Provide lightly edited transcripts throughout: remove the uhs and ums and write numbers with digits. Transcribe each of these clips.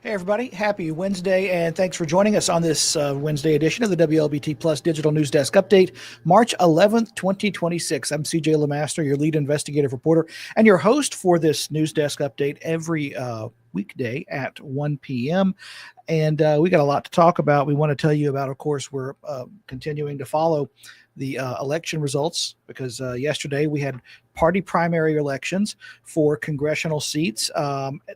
Hey, everybody. Happy Wednesday, and thanks for joining us on this Wednesday edition of the WLBT Plus Digital News Desk Update, March 11th, 2026. I'm CJ Lemaster, your lead investigative reporter, and your host for this News Desk Update every weekday at 1 p.m. And we got a lot to talk about. We want to tell you about, of course, we're continuing to follow the election results because yesterday we had party primary elections for congressional seats.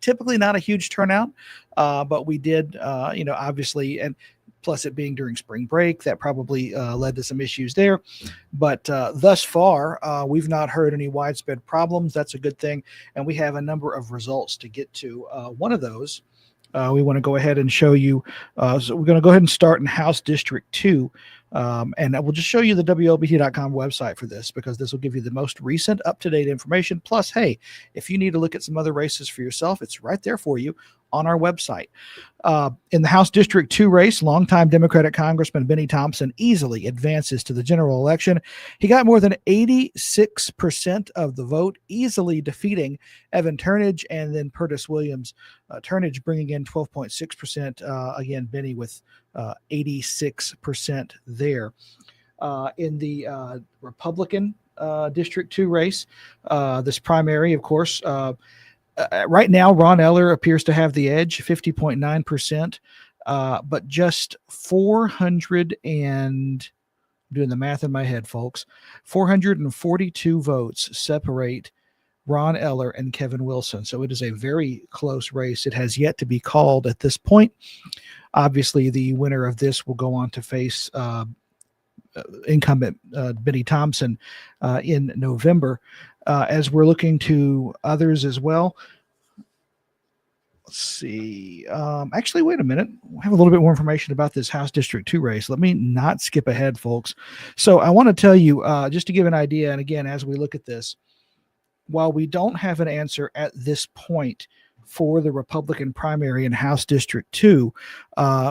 Typically not a huge turnout, but we did, obviously, and plus it being during spring break, that probably led to some issues there. But thus far, we've not heard any widespread problems. That's a good thing. And we have a number of results to get to. One of those, we want to go ahead and show you. So we're going to go ahead and start in House District 2. And I will just show you the WLBT.com website for this because this will give you the most recent up-to-date information. Plus, hey, if you need to look at some other races for yourself, it's right there for you on our website. In the House District 2 race, longtime Democratic Congressman Benny Thompson easily advances to the general election. He got more than 86% of the vote, easily defeating Evan Turnage and then Curtis Williams. Turnage bringing in 12.6%. Again, Benny with 86% there. In the Republican District 2 race, this primary, of course, right now, Ron Eller appears to have the edge, 50.9%, but just 400 and, I'm doing the math in my head, folks, 442 votes separate Ron Eller and Kevin Wilson. So it is a very close race. It has yet to be called at this point. Obviously, the winner of this will go on to face incumbent Benny Thompson in November. As we're looking to others as well. Let's see. Actually, wait a minute. We have a little bit more information about this House District 2 race. Let me not skip ahead, folks. So I want to tell you, just to give an idea, and again, as we look at this, while we don't have an answer at this point for the Republican primary in House District 2,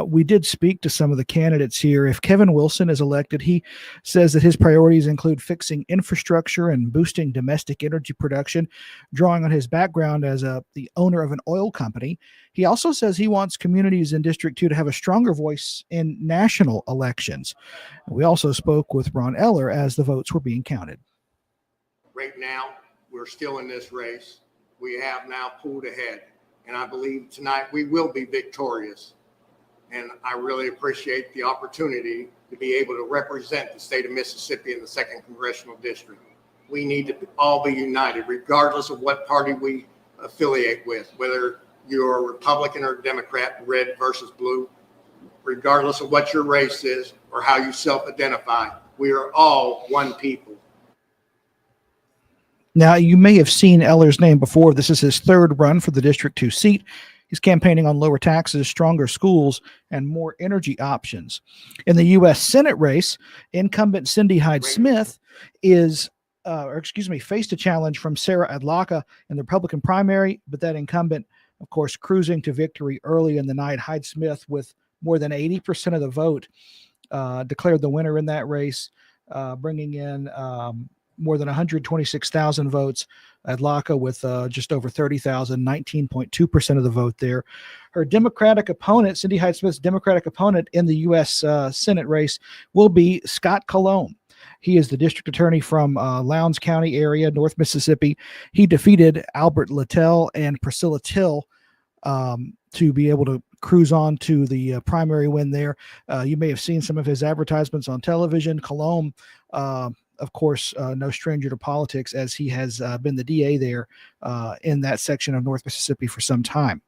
we did speak to some of the candidates here. If Kevin Wilson is elected, he says that his priorities include fixing infrastructure and boosting domestic energy production, drawing on his background as the owner of an oil company. He also says he wants communities in District 2 to have a stronger voice in national elections. We also spoke with Ron Eller as the votes were being counted. Right now, we're still in this race. We have now pulled ahead, and I believe tonight we will be victorious. And I really appreciate the opportunity to be able to represent the state of Mississippi in the 2nd Congressional District. We need to all be united, regardless of what party we affiliate with, whether you're a Republican or Democrat, red versus blue, regardless of what your race is or how you self-identify. We are all one people. Now, you may have seen Eller's name before. This is his third run for the District 2 seat. He's campaigning on lower taxes, stronger schools, and more energy options. In the U.S. Senate race, incumbent Cindy Hyde-Smith faced a challenge from Sarah Adlaka in the Republican primary, but that incumbent, of course, cruising to victory early in the night. Hyde-Smith, with more than 80% of the vote, declared the winner in that race, bringing in more than 126,000 votes. Adlaka with just over 30,000, 19.2% of the vote there. Her Democratic opponent, Cindy Hyde-Smith's Democratic opponent in the U.S. Senate race will be Scott Colon. He is the district attorney from Lowndes County area, North Mississippi. He defeated Albert Littell and Priscilla Till to be able to cruise on to the primary win there. You may have seen some of his advertisements on television. Colon, of course, no stranger to politics, as he has been the DA there in that section of North Mississippi for some time.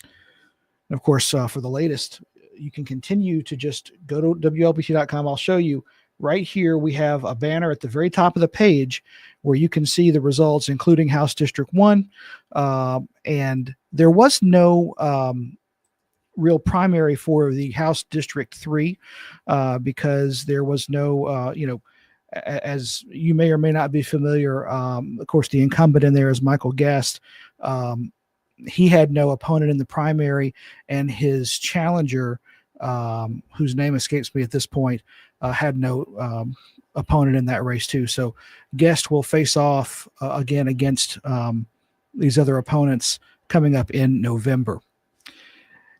And of course, for the latest, you can continue to just go to WLBT.com. I'll show you right here. We have a banner at the very top of the page where you can see the results, including House District 1. And there was no real primary for the House District 3 because there was no, as you may or may not be familiar, of course, the incumbent in there is Michael Guest. He had no opponent in the primary, and his challenger, whose name escapes me at this point, had no opponent in that race too. So Guest will face off again against these other opponents coming up in November.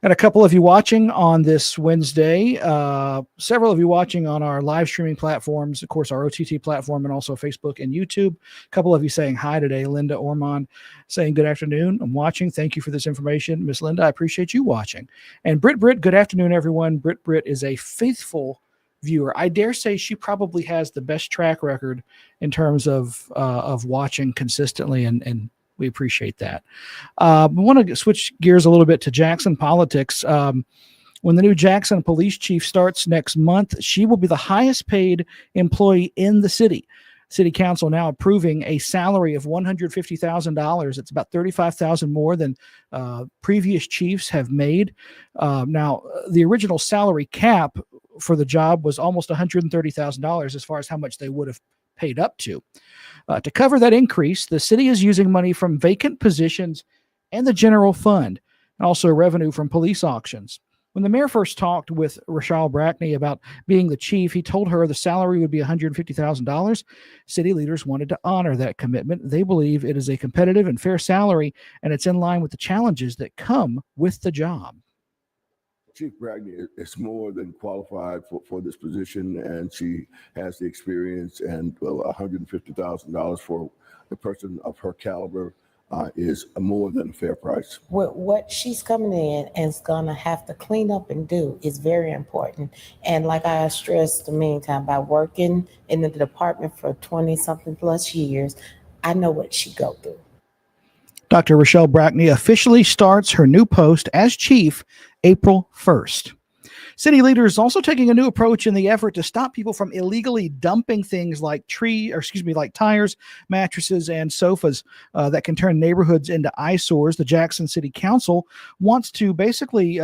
And a couple of you watching on this Wednesday, several of you watching on our live streaming platforms, of course, our OTT platform, and also Facebook and YouTube. A couple of you saying hi today. Linda Ormond saying good afternoon. I'm watching. Thank you for this information. Miss Linda, I appreciate you watching. And Britt, good afternoon, everyone. Britt is a faithful viewer. I dare say she probably has the best track record in terms of watching consistently, and we appreciate that. I want to switch gears a little bit to Jackson politics. When the new Jackson police chief starts next month, she will be the highest paid employee in the city. City Council now approving a salary of $150,000. It's about $35,000 more than previous chiefs have made. Now, the original salary cap for the job was almost $130,000 as far as how much they would have paid up to. To cover that increase, the city is using money from vacant positions and the general fund, and also revenue from police auctions. When the mayor first talked with Rochelle Brackney about being the chief, he told her the salary would be $150,000. City leaders wanted to honor that commitment. They believe it is a competitive and fair salary, and it's in line with the challenges that come with the job. Chief Brackney is more than qualified for this position, and she has the experience, and $150,000 for a person of her caliber is more than a fair price. What she's coming in and is going to have to clean up and do is very important. And like I stressed the meantime, by working in the department for 20-something plus years, I know what she go through. Dr. Rochelle Brackney officially starts her new post as chief April 1st. City leaders also taking a new approach in the effort to stop people from illegally dumping things like like tires, mattresses, and sofas that can turn neighborhoods into eyesores. The Jackson City Council wants to basically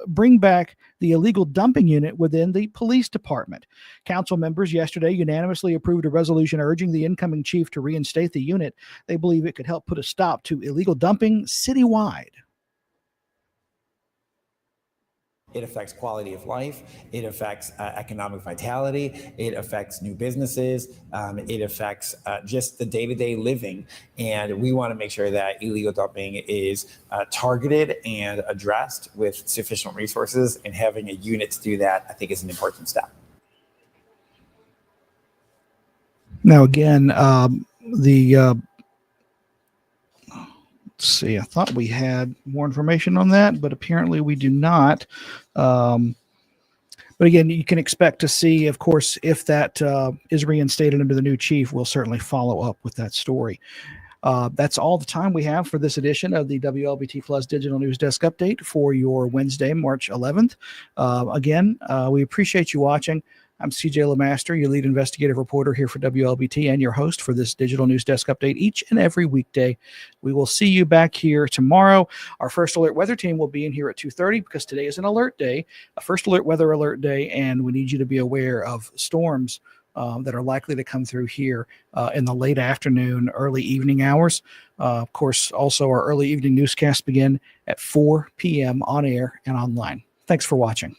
bring back the illegal dumping unit within the police department. Council members yesterday unanimously approved a resolution urging the incoming chief to reinstate the unit. They believe it could help put a stop to illegal dumping citywide. It affects quality of life. It affects economic vitality. It affects new businesses. It affects just the day-to-day living. And we want to make sure that illegal dumping is targeted and addressed with sufficient resources. And having a unit to do that, I think, is an important step. Now, again, let's see. I thought we had more information on that, but apparently we do not. But again, you can expect to see, of course, if that is reinstated under the new chief, we'll certainly follow up with that story. That's all the time we have for this edition of the WLBT Plus Digital News Desk Update for your Wednesday, March 11th. Again, we appreciate you watching. I'm CJ LeMaster, your lead investigative reporter here for WLBT and your host for this Digital News Desk Update each and every weekday. We will see you back here tomorrow. Our First Alert weather team will be in here at 2:30 because today is an alert day, a First Alert weather alert day, and we need you to be aware of storms that are likely to come through here in the late afternoon, early evening hours. Of course, also our early evening newscasts begin at 4 p.m. on air and online. Thanks for watching.